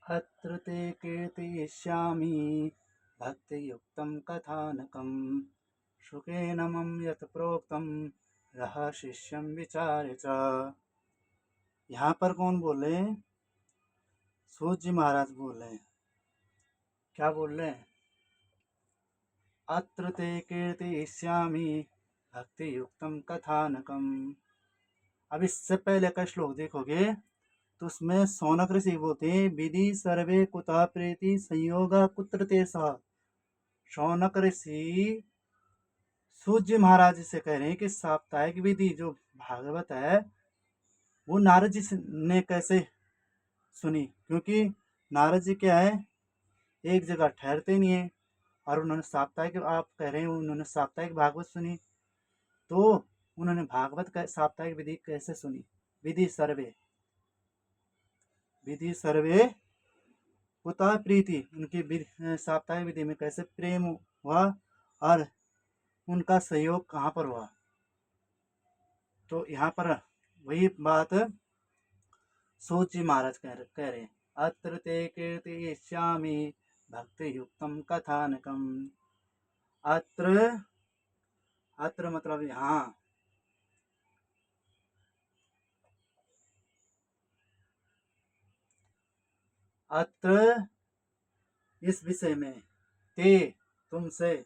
अत्र ते कीर्तयिष्यामि भक्तियुक्तं कथानकं शुकेन मम यत् प्रोक्तं रह शिष्यं विचार्य च। यहाँ पर कौन बोल रहे हैं? सूत जी महाराज बोल रहे हैं। क्या बोल रहे हैं? अत्र ते कीर्तयिष्यामि भक्तियुक्तं कथानकम। अब इससे पहले का श्लोक देखोगे तो उसमें शौनक ऋषि बोलते हैं विधि सर्वे कुतः प्रीति संयोग कुत्र तेषा। शौनक ऋषि सूर्य महाराज से कह रहे हैं कि साप्ताहिक विधि जो भागवत है वो नारद जी ने कैसे सुनी, क्योंकि नारद जी क्या है, एक जगह ठहरते नहीं है। और उन्होंने साप्ताहिक, आप कह रहे हैं उन्होंने साप्ताहिक भागवत सुनी, तो उन्होंने भागवत का साप्ताहिक विधि कैसे सुनी? विधि सर्वे कुतः प्रीति, उनकी साप्ताहिक विधि में कैसे प्रेम हुआ और उनका सहयोग कहाँ पर हुआ? तो यहाँ पर वही बात सूत जी महाराज कह रहे हैं। अत्र ते कीर्तयिष्यामि भक्ति युक्तम कथानकम। अत्र, अत्र मतलब यहाँ, अत्र इस विषय में, ते तुमसे,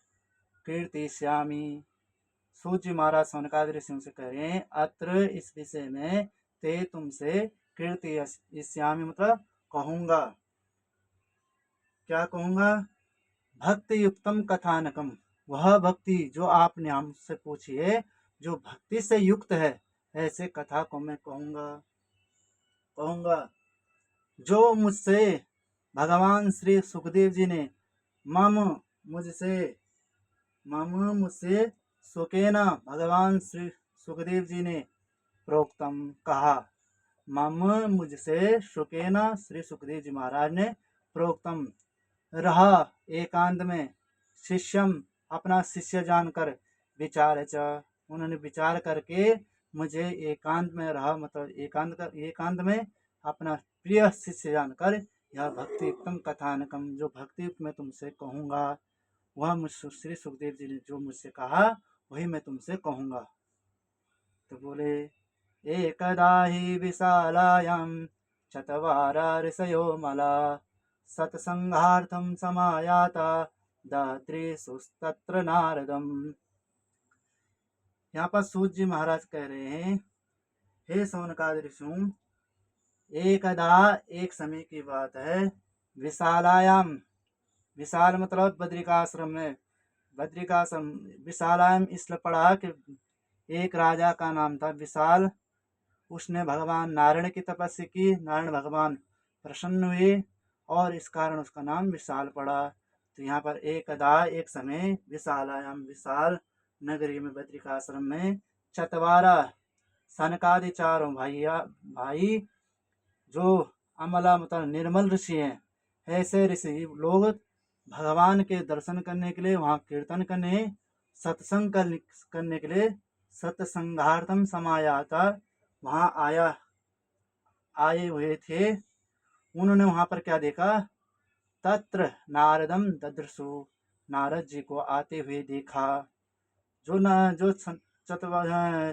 कीर्तयिष्यामि, सूत जी महाराज सौनकादि ऋषियों से कह रहे हैं अत्र इस विषय में, ते तुमसे, कीर्तयिष्यामि मतलब कहूँगा। क्या कहूँगा? भक्ति युक्तम कथानकम, वह भक्ति जो आपने हमसे पूछी है, जो भक्ति से युक्त है, ऐसे कथा को मैं कहूँगा जो मुझसे भगवान श्री सुखदेव जी ने मम मुझसे मम मुझसे सुकेना, भगवान श्री सुखदेव जी ने प्रोक्तम कहा, मम मुझसे शुकेना, श्री सुखदेव जी महाराज ने प्रोक्तम रहा, एकांत में, शिष्यम अपना शिष्य जानकर, विचार च, उन्होंने विचार करके मुझे एकांत में रहा, मतलब एकांत में अपना प्रिय शिष्य जानकर यह भक्ति युक्तम कथानकम, जो भक्ति युक्त मैं तुमसे कहूँगा, वह मुझ श्री सुखदेव जी ने जो मुझसे कहा वही मैं तुमसे कहूँगा। तो बोले एकदा हि विशालायां चत्वारा ऋषयो मला सत्संगार्थं समायाता दात्रीसुस्तत्र नारदम। यहाँ पर सूत जी महाराज कह रहे हैं, हे सौनकादि ऋषियों, एकदा एक समय की बात है, विशालायाम, विशाल मतलब बद्रिकाश्रम में, बद्रिकाश्रम विशालायाम इसलिए पढ़ा कि एक राजा का नाम था विशाल, उसने भगवान नारायण की तपस्या की, नारायण भगवान प्रसन्न हुए और इस कारण उसका नाम विशाल पड़ा। तो यहाँ पर एकदा एक समय, विशालायाम विशाल नगरी में, बद्रिकाश्रम में, चतवारा सनकादि चारों भाई जो अमला मतलब निर्मल ऋषि हैं, ऐसे ऋषि लोग भगवान के दर्शन करने के लिए, वहाँ कीर्तन करने, सत्संग करने के लिए, सत्संगार्थम समायाता, वहाँ आए हुए थे। उन्होंने वहाँ पर क्या देखा? तत्र नारदम ददृशु, नारद जी को आते हुए देखा। जो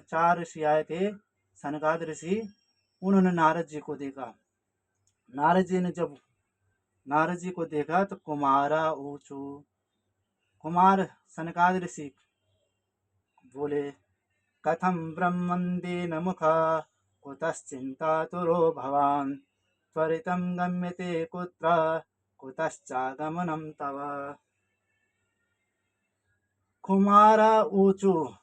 चार ऋषि आए थे, सनकाद ऋषि, उन्होंने नारद जी को देखा। नारद जी ने जब नारद जी को देखा तो कुमारा ऊंचू, कुमार सनकाद ऋषि बोले कथम ब्रह्मंदीन मुखा कुतश्चिंतातुरो भवान त्वरितं गम्यते कुत्र कुतश्चागमनं तव। कुमारा ऊंचू,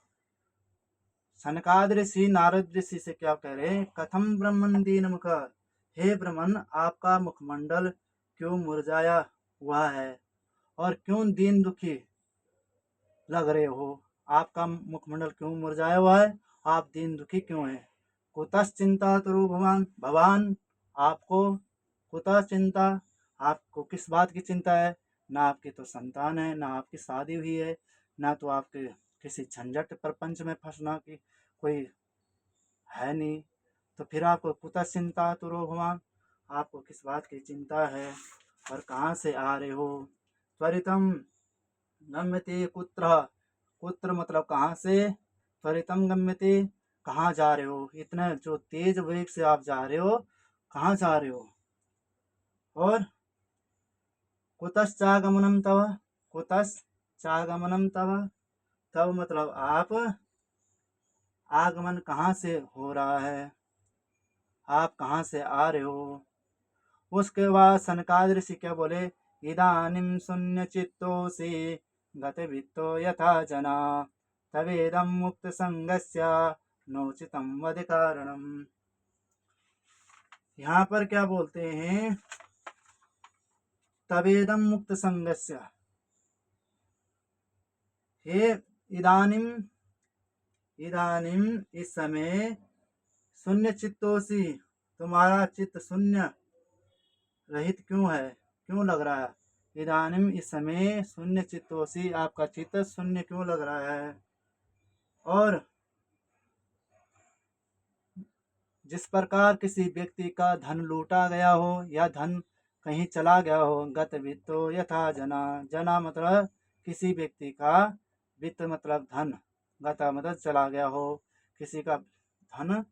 सनकाद ऋषि नारद ऋषि से क्या कह रहे हैं? कथम ब्रह्मन दीन मुख, हे ब्रह्मन आपका मुखमंडल क्यों मुरझाया हुआ है और क्यों दीन दुखी लग रहे हो? आपका मुखमंडल क्यों मुरझाया हुआ है? आप दीन दुखी क्यों हैं? कुतः चिंता तो भगवान, भगवान आपको, कुतः चिंता, आपको किस बात की चिंता है? ना आपकी तो संतान है, ना आपकी शादी हुई है, ना तो आपके किसी झंझट प्रपंच में फंसना की कोई है नहीं, तो फिर आपको कुतः चिंता तो भगवान, आपको किस बात की चिंता है और कहाँ से आ रहे हो। त्वरितम गम्यते कुत्र, कुत्र मतलब कहाँ से, त्वरितम गम्यते कहाँ जा रहे हो, इतने जो तेज वेग से आप जा रहे हो, कहाँ जा रहे हो। और कुतश्चागमनम तव, कुतश्चागमनम तव, तव मतलब आप, आगमन कहाँ से हो रहा है, आप कहाँ से आ रहे हो। उसके बाद सनकादिक ऋषि क्या बोले, इदानीं शून्य चित्तोऽसि गतवित्तो यथा जना तवेदं मुक्त संगस्य नोचितं वद कारणम। यहाँ पर क्या बोलते हैं, तवेदं मुक्त संगस्य, हे इदानीं, इदानीं इस समय, शून्य चित्तोऽसि तुम्हारा चित्त शून्य रहित क्यों है, क्यों लग रहा है। इदानीम इस समय, शून्य चित्तोऽसि आपका चित्त शून्य क्यों लग रहा है। और जिस प्रकार किसी व्यक्ति का धन लूटा गया हो या धन कहीं चला गया हो, गत वित्तो यथा जना, जना मतलब किसी व्यक्ति का, वित्त मतलब धन, गता मतलब चला गया हो, किसी का धन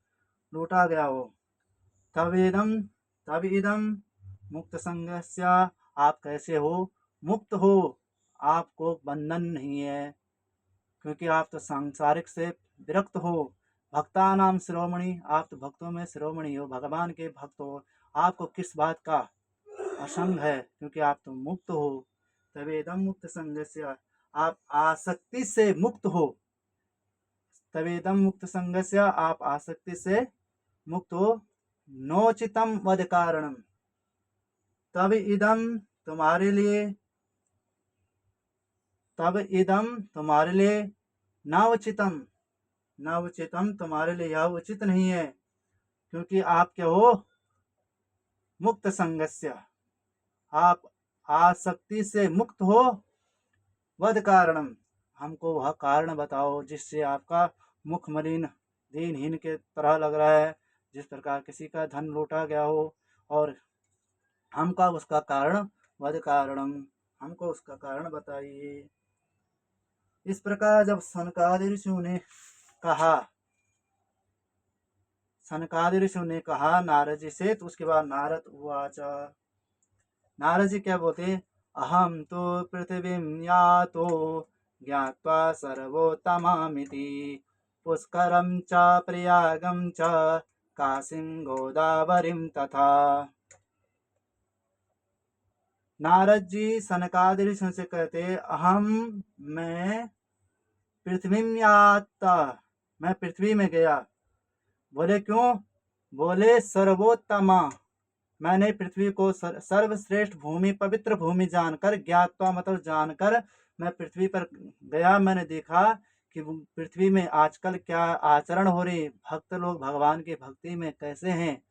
लूटा गया हो। तवेदम, तब इदम मुक्त संगस्य, आप कैसे हो, मुक्त हो, आपको बंधन नहीं है, क्योंकि आप तो सांसारिक से विरक्त हो। भक्ता नाम शिरोमणि, आप तो भक्तों में शिरोमणि हो, भगवान के भक्त हो, आपको किस बात का असंग है, क्योंकि आप तो मुक्त हो। तवेदम मुक्त संगस्य, आप आसक्ति से मुक्त हो। तवेदम मुक्त संगस्य, आप आसक्ति से मुक्त हो। नोचितम वद कारणम, तब इदम तुम्हारे लिए, तब इदम तुम्हारे लिए, न उचितम, न उचितम तुम्हारे लिए यह उचित नहीं है, क्योंकि आप क्या हो, मुक्त संगस्य, आप आसक्ति से मुक्त हो। वद कारणम, हमको वह कारण बताओ जिससे आपका मुख मलिन दीनहीन के तरह लग रहा है, जिस प्रकार किसी का धन लूटा गया हो, और हमका उसका कारण, वद कारणम, हमको उसका कारण बताइए। इस प्रकार जब सनकादिक ऋषियों ने कहा, सनकादिक ऋषियों ने कहा नारद जी से, तो उसके बाद नारद उवाच, नारद जी क्या बोलते, अहम तो पृथ्वीं यातो ज्ञात्वा सर्वोत्तमामिति पुष्करं च प्रयागं च काशीं गोदावरीं तथा। नारद जी सनकादिक ऋषियों से कहते, अहम मैं पृथ्वी में आता, मैं पृथ्वी में गया। बोले क्यों, बोले सर्वोत्तमा, मैंने पृथ्वी को सर्वश्रेष्ठ भूमि, पवित्र भूमि जानकर, ज्ञातवा मतलब जानकर मैं पृथ्वी पर गया। मैंने देखा कि पृथ्वी में आजकल क्या आचरण हो रही, भक्त लोग भगवान की भक्ति में कैसे हैं।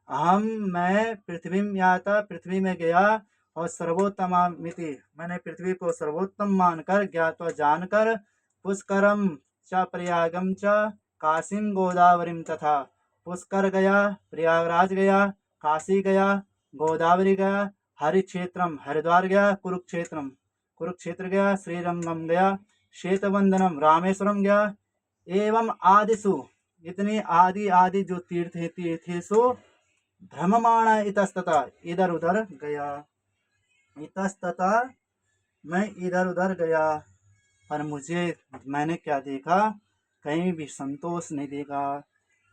हम मैं पृथ्वी में आता, पृथ्वी में गया, और सर्वोत्तमामिति मैंने पृथ्वी को सर्वोत्तम मानकर, ज्ञातवा जानकर, पुष्करम च प्रयागम च काशीं गोदावरीम तथा, पुष्कर गया, प्रयागराज गया, काशी गया, गोदावरी गया, हरिक्षेत्रम हरिद्वार गया, कुरुक्षेत्रम कुरुक्षेत्र गया, श्रीरंगम गया, श्वेतवंदनम रामेश्वरम गया, एवं आदिशु, इतने आदि आदि जो तीर्थ है, तीर्थेशु भ्रममाण इतस्तता, इधर उधर गया। इतस्तता मैं इधर उधर गया, पर मुझे, मैंने क्या देखा, कहीं भी संतोष नहीं देखा।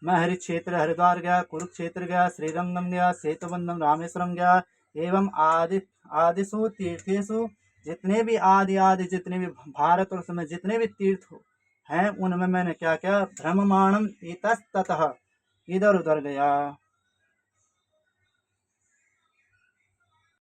मैं हरिक्षेत्र हरिद्वार गया, कुरुक्षेत्र गया, श्रीरंगम गया, सेतुबंधम रामेश्वरम गया, एवं आदिशु तीर्थेशु, जितने भी आदि आदि जितने भी भारत और समय जितने भी तीर्थ हैं, उनमें मैंने क्या क्या, भ्रममाणम इतस्ततः, इधर उधर गया।